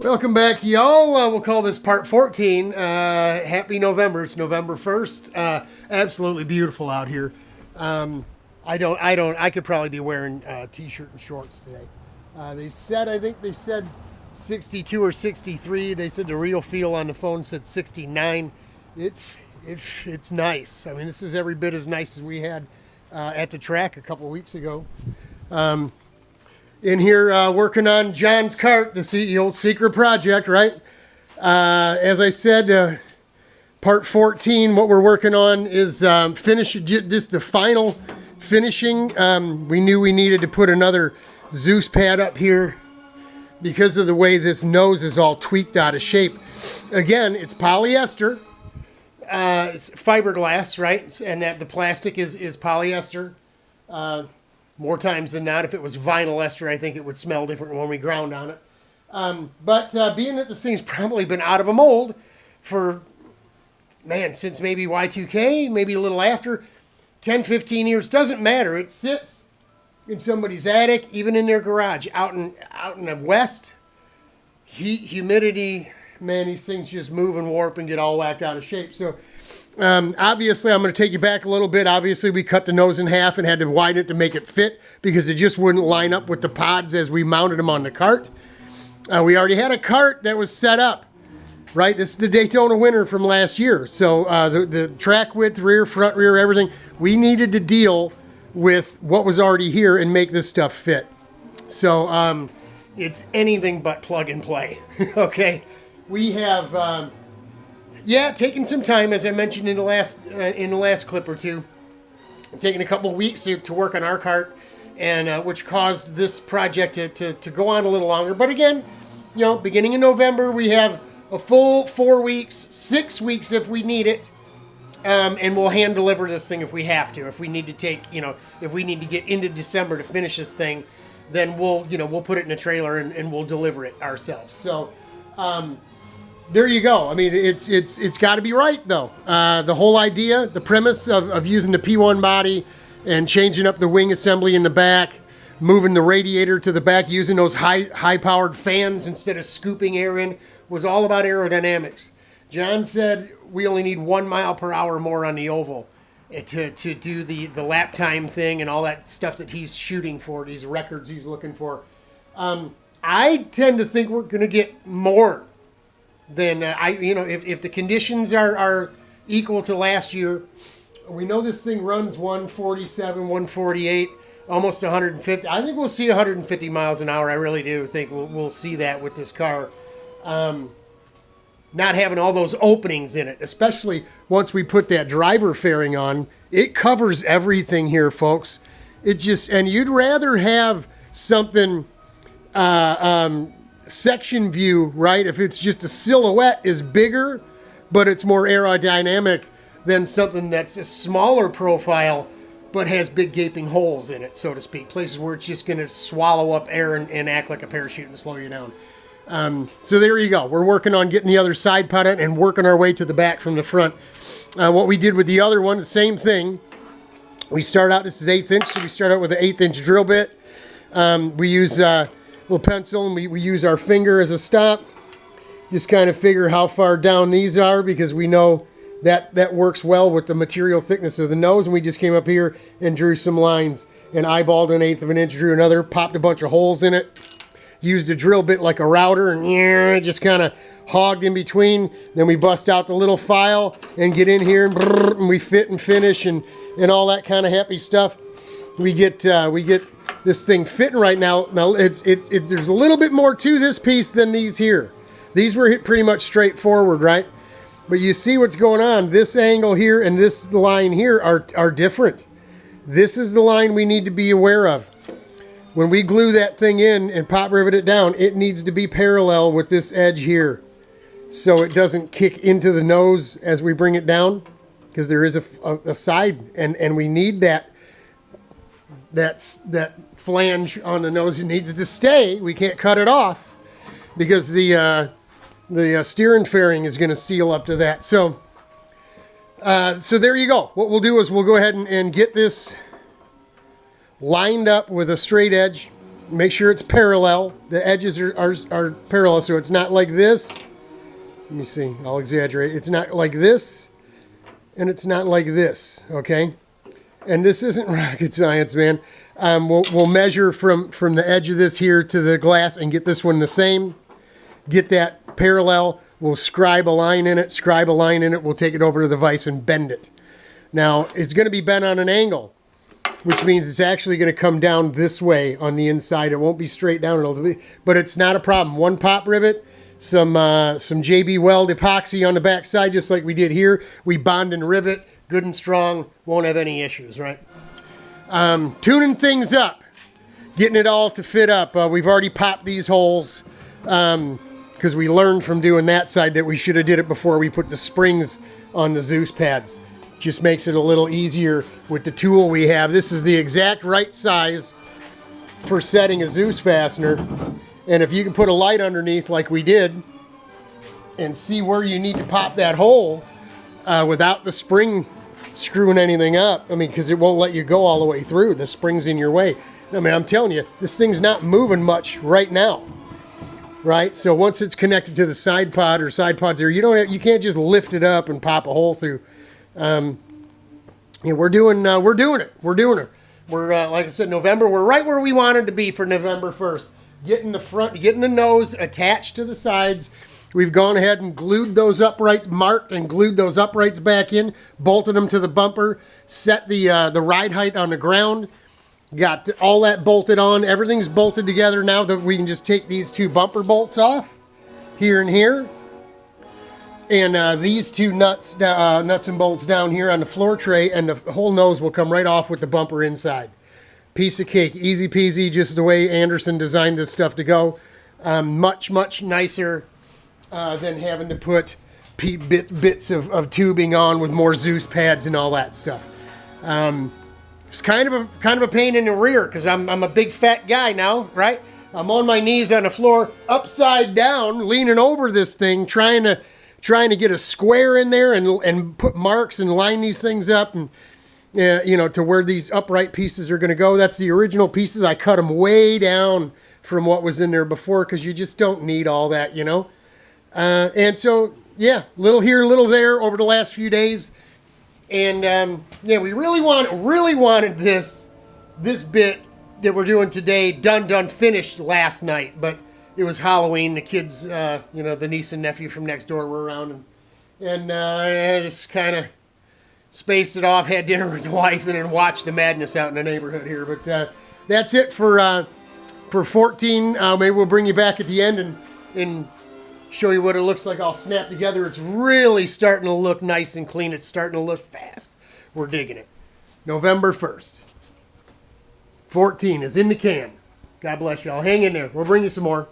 Welcome back, y'all. We'll call this part 14. Happy November. It's November 1st. Absolutely beautiful out here. I could probably be wearing a t-shirt and shorts today. I think they said 62 or 63. They said the real feel on the phone said 69. It's nice. I mean, this is every bit as nice as we had at the track a couple of weeks ago. In here working on John's kart, the old secret project, right? As I said, part 14, what we're working on is just the final finishing. We knew we needed to put another Zeus pad up here because of the way this nose is all tweaked out of shape. Again, it's polyester. It's fiberglass, right? And that the plastic is polyester. More times than not, if it was vinyl ester, I think it would smell different when we ground on it. But being that this thing's probably been out of a mold for, since maybe Y2K, maybe a little after, 10, 15 years, doesn't matter. It sits in somebody's attic, even in their garage, out in the west. Heat, humidity, man, these things just move and warp and get all whacked out of shape. So obviously, I'm going to take you back a little bit. Obviously, we cut the nose in half and had to widen it to make it fit because it just wouldn't line up with the pods as we mounted them on the kart. We already had a kart that was set up, right? This is the Daytona winner from last year. So the track width, rear, front, rear, everything. We needed to deal with what was already here and make this stuff fit. So it's anything but plug and play, okay? We have... taking some time, as I mentioned in the last clip or two, taking a couple of weeks to work on our kart, and which caused this project to go on a little longer. But again, beginning in November, we have a full 4 weeks, 6 weeks if we need it, and we'll hand deliver this thing if we have to. If we need to if we need to get into December to finish this thing, then we'll put it in a trailer and we'll deliver it ourselves. So. There you go. I mean, it's got to be right, though. The whole idea, the premise of using the P1 body and changing up the wing assembly in the back, moving the radiator to the back, using those high-powered fans instead of scooping air in, was all about aerodynamics. John said we only need 1 mile per hour more on the oval to do the lap time thing and all that stuff that he's shooting for, these records he's looking for. I tend to think we're going to get more then if the conditions are equal to last year, we know this thing runs 147, 148, almost 150. I think we'll see 150 miles an hour. I really do think we'll see that with this car. Not having all those openings in it, especially once we put that driver fairing on. It covers everything here, folks. And you'd rather have something... section view, right? If it's just a silhouette is bigger, but it's more aerodynamic than something that's a smaller profile, but has big gaping holes in it, so to speak. Places where it's just going to swallow up air and act like a parachute and slow you down. So there you go. We're working on getting the other side pod in and working our way to the back from the front. What we did with the other one, the same thing. We start out, this is 1/8 inch, so we start out with an 1/8 inch drill bit. We use... little pencil, and we use our finger as a stop. Just kind of figure how far down these are because we know that works well with the material thickness of the nose, and we just came up here and drew some lines and eyeballed 1/8 of an inch, drew another, popped a bunch of holes in it, used a drill bit like a router, and just kind of hogged in between. Then we bust out the little file and get in here and we fit and finish and all that kind of happy stuff. We get this thing fitting right now. Now there's a little bit more to this piece than these here. These were pretty much straightforward, right? But you see what's going on. This angle here and this line here are different. This is the line we need to be aware of. When we glue that thing in and pop rivet it down, it needs to be parallel with this edge here, so it doesn't kick into the nose as we bring it down, because there is a side, and we need that flange on the nose. It needs to stay. We can't cut it off because the steering fairing is going to seal up to that. So there you go. What we'll do is we'll go ahead and get this lined up with a straight edge. make sure it's parallel. The edges are parallel, so it's not like this. Let me see, I'll exaggerate. It's not like this, and it's not like this, okay? And this isn't rocket science, man. We'll measure from the edge of this here to the glass and get this one the same. Get that parallel. We'll scribe a line in it, we'll take it over to the vise and bend it. Now, it's going to be bent on an angle, which means it's actually going to come down this way on the inside. It won't be straight down, but it's not a problem. One pop rivet, some JB Weld epoxy on the back side, just like we did here. We bond and rivet, good and strong, won't have any issues, right? Tuning things up, getting it all to fit up. We've already popped these holes because we learned from doing that side that we should have did it before we put the springs on the Zeus pads. Just makes it a little easier with the tool we have. This is the exact right size for setting a Zeus fastener. And if you can put a light underneath like we did and see where you need to pop that hole without the spring screwing anything up, I mean, because it won't let you go all the way through. The spring's in your way. I mean, I'm telling you, this thing's not moving much right now. Right, so once it's connected to the side pod or side pods there, you can't just lift it up and pop a hole through. We're doing it. We're like I said, November. We're right where we wanted to be for November 1st. Getting the front, getting the nose attached to the sides. We've gone ahead and glued those uprights, marked and glued those uprights back in, bolted them to the bumper, set the ride height on the ground. Got all that bolted on. Everything's bolted together now that we can just take these two bumper bolts off, here and here. And these two nuts and bolts down here on the floor tray, and the whole nose will come right off with the bumper inside. Piece of cake, easy peasy, just the way Anderson designed this stuff to go. Much, much nicer than having to put bits of tubing on with more Zeus pads and all that stuff. It's kind of a pain in the rear because I'm a big fat guy now, right? I'm on my knees on the floor, upside down, leaning over this thing, trying to get a square in there and put marks and line these things up and to where these upright pieces are going to go. That's the original pieces. I cut them way down from what was in there before because you just don't need all that, And so yeah, little here, little there over the last few days. And we really wanted this bit that we're doing today done, finished last night. But it was Halloween. The kids, the niece and nephew from next door were around. And I just kind of spaced it off, had dinner with the wife, and then watched the madness out in the neighborhood here. But that's it for 14. Maybe we'll bring you back at the end and show you what it looks like all snapped together. It's really starting to look nice and clean. It's starting to look fast. We're digging it. November 1st. 14 is in the can. God bless y'all. Hang in there. We'll bring you some more.